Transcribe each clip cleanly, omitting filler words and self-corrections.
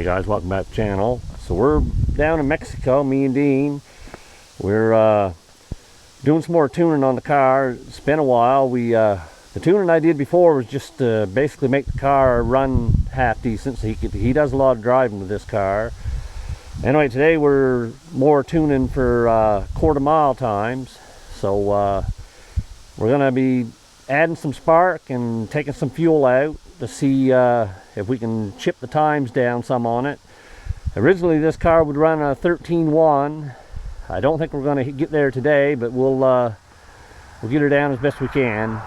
Hey guys, welcome back to the channel. So we're down in Mexico, me and Dean. We're doing some more tuning on the car. It's been a while. The tuning I did before was just to basically make the car run half decent. So he does a lot of driving with this car. Anyway, today we're more tuning for quarter mile times. So we're gonna be adding some spark and taking some fuel out to see if we can chip the times down some on it. Originally this car would run a 13.1. I don't think we're going to get there today, but we'll get her down as best we can.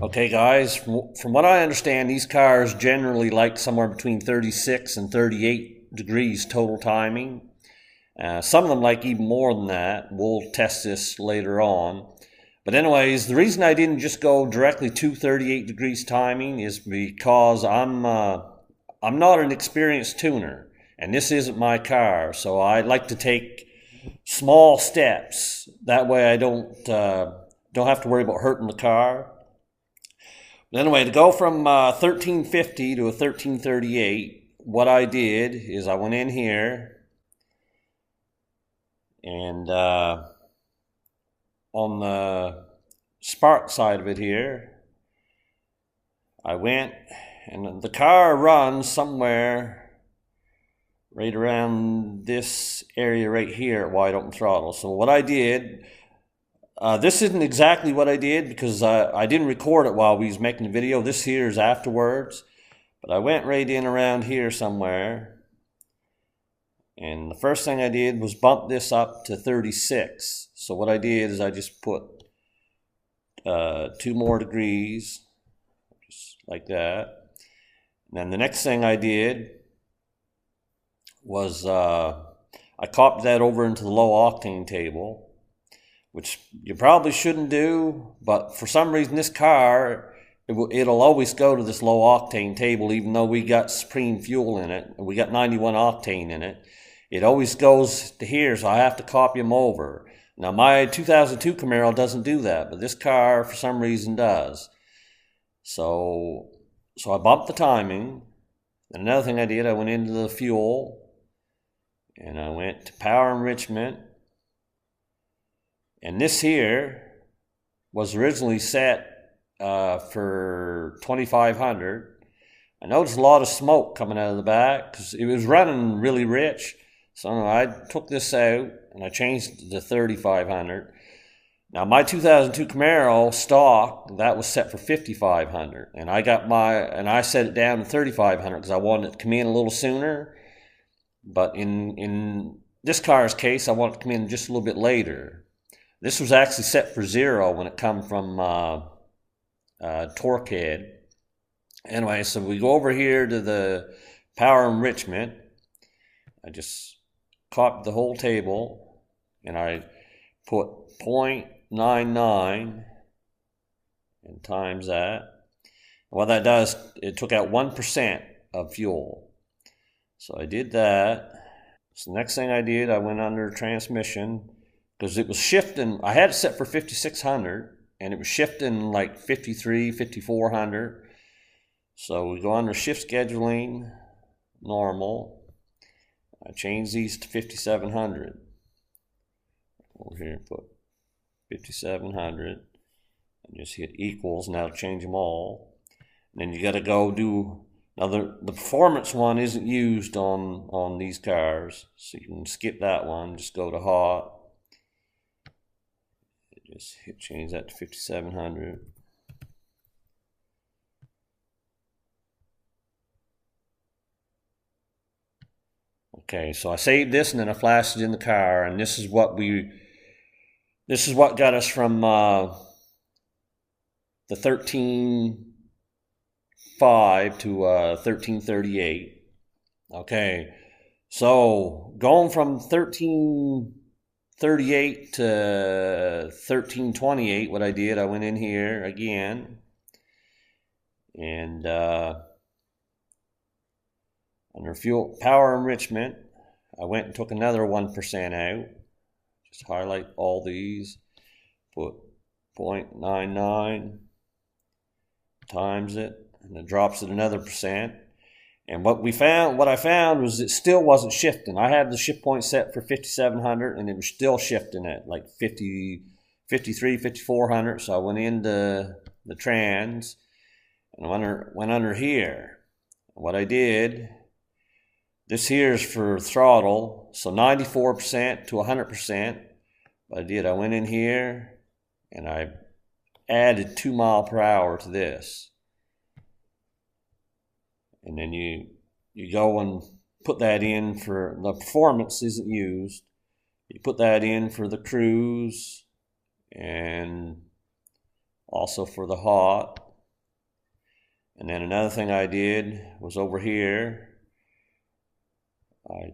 Okay guys, from what I understand, these cars generally like somewhere between 36 and 38 degrees total timing. Some of them like even more than that. We'll test this later on. But anyways, the reason I didn't just go directly to 38 degrees timing is because I'm not an experienced tuner, and this isn't my car. So I like to take small steps. That way I don't have to worry about hurting the car. Anyway, to go from 1350 to a 1338, what I did is I went in here and on the spark side of it here, I went, and the car runs somewhere right around this area right here at wide open throttle. So what I did, this isn't exactly what I did because I didn't record it while we was making the video. This here is afterwards. But I went right in around here somewhere. And the first thing I did was bump this up to 36. So what I did is I just put 2 more degrees, just like that. And then the next thing I did was I copied that over into the low octane table, which you probably shouldn't do, but for some reason this car, it'll always go to this low octane table, even though we got Supreme fuel in it, and we got 91 octane in it. It always goes to here, so I have to copy them over. Now my 2002 Camaro doesn't do that, but this car for some reason does. So I bumped the timing. And another thing I did, I went into the fuel, and I went to power enrichment. And this here was originally set for 2500. I noticed a lot of smoke coming out of the back because it was running really rich. So I took this out and I changed it to 3500. Now my 2002 Camaro stock, that was set for 5500, and I set it down to 3500 because I wanted it to come in a little sooner. But in this car's case, I wanted it to come in just a little bit later. This was actually set for 0 when it come from Torqhead. Anyway, so we go over here to the power enrichment. I just copied the whole table, and I put 0.99 and times that. And what that does, it took out 1% of fuel. So I did that. So the next thing I did, I went under transmission because it was shifting. I had it set for 5600 and it was shifting like 53, 5400. So we go under shift scheduling, normal. I changed these to 5700. Over here and put 5700 and just hit equals. Now change them all. And then you got to go do. Now the performance one isn't used on these cars, so you can skip that one. Just go to hot. Just hit change that to 5700. Okay, so I saved this and then I flashed it in the car, and this is what got us from the 13.5 to 13.38. Okay, so going from 13.38 to 13.28, what I did, I went in here again, and under fuel power enrichment, I went and took another 1% out. Just highlight all these, put 0.99 times it, and it drops it another percent. And what I found was it still wasn't shifting. I had the shift point set for 5700 and it was still shifting at like 50, 53, 5400. So I went into the trans and went under here. What I did, this here is for throttle, so 94% to 100%. What I did, I went in here and I added 2 miles per hour to this. And then you go and put that in for the performance isn't used. You put that in for the cruise and also for the hot. And then another thing I did was over here. I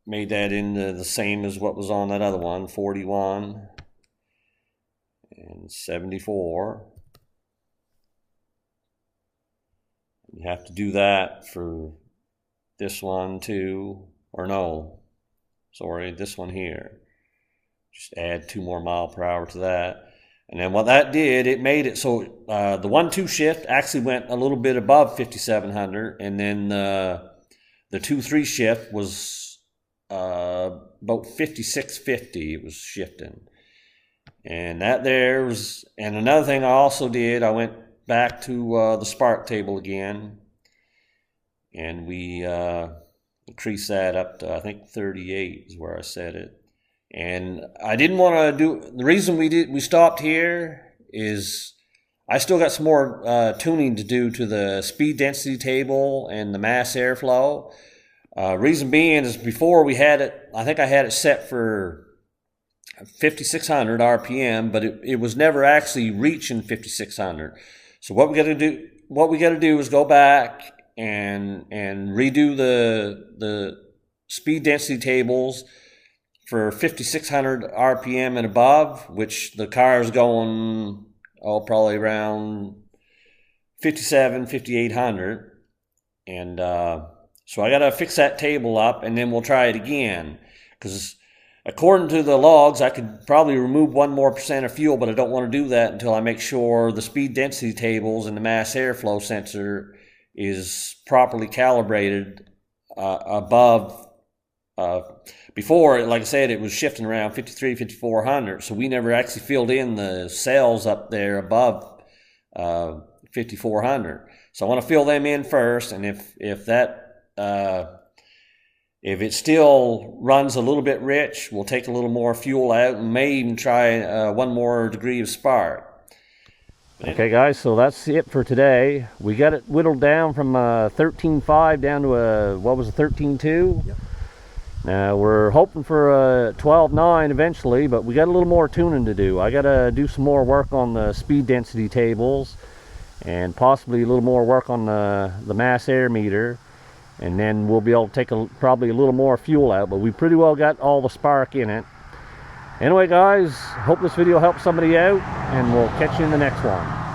made that into the same as what was on that other one, 41 and 74. You have to do that for this one too, or no, sorry, this one here. Just add 2 more miles per hour to that. And then what that did, it made it so the 1-2 shift actually went a little bit above 5700, and then the 2-3 shift was about 5650. It was shifting, and that there was. And another thing I also did, I went back to the spark table again, and we increased that up to, I think 38 is where I set it. And I didn't want to do. The reason we stopped here is I still got some more tuning to do to the speed density table and the mass airflow. Reason being is before we had it, I think I had it set for 5600 RPM, but it was never actually reaching 5600. So what we got to do is go back and redo the speed density tables for 5,600 RPM and above, which the car is going, probably around 5,800. And so I got to fix that table up, and then we'll try it again. Because according to the logs, I could probably remove 1% more of fuel, but I don't want to do that until I make sure the speed density tables and the mass airflow sensor is properly calibrated above. Before, like I said, it was shifting around 5,400, so we never actually filled in the cells up there above 5,400. So I want to fill them in first, and if it still runs a little bit rich, we'll take a little more fuel out and may even try 1 more degree of spark. Okay guys, so that's it for today. We got it whittled down from 13.5 down to a 13.2. Yep. Now we're hoping for a 12.9 eventually, but we got a little more tuning to do. I got to do some more work on the speed density tables, and possibly a little more work on the mass air meter, and then we'll be able to take probably a little more fuel out, but we pretty well got all the spark in it. Anyway guys, hope this video helps somebody out, and we'll catch you in the next one.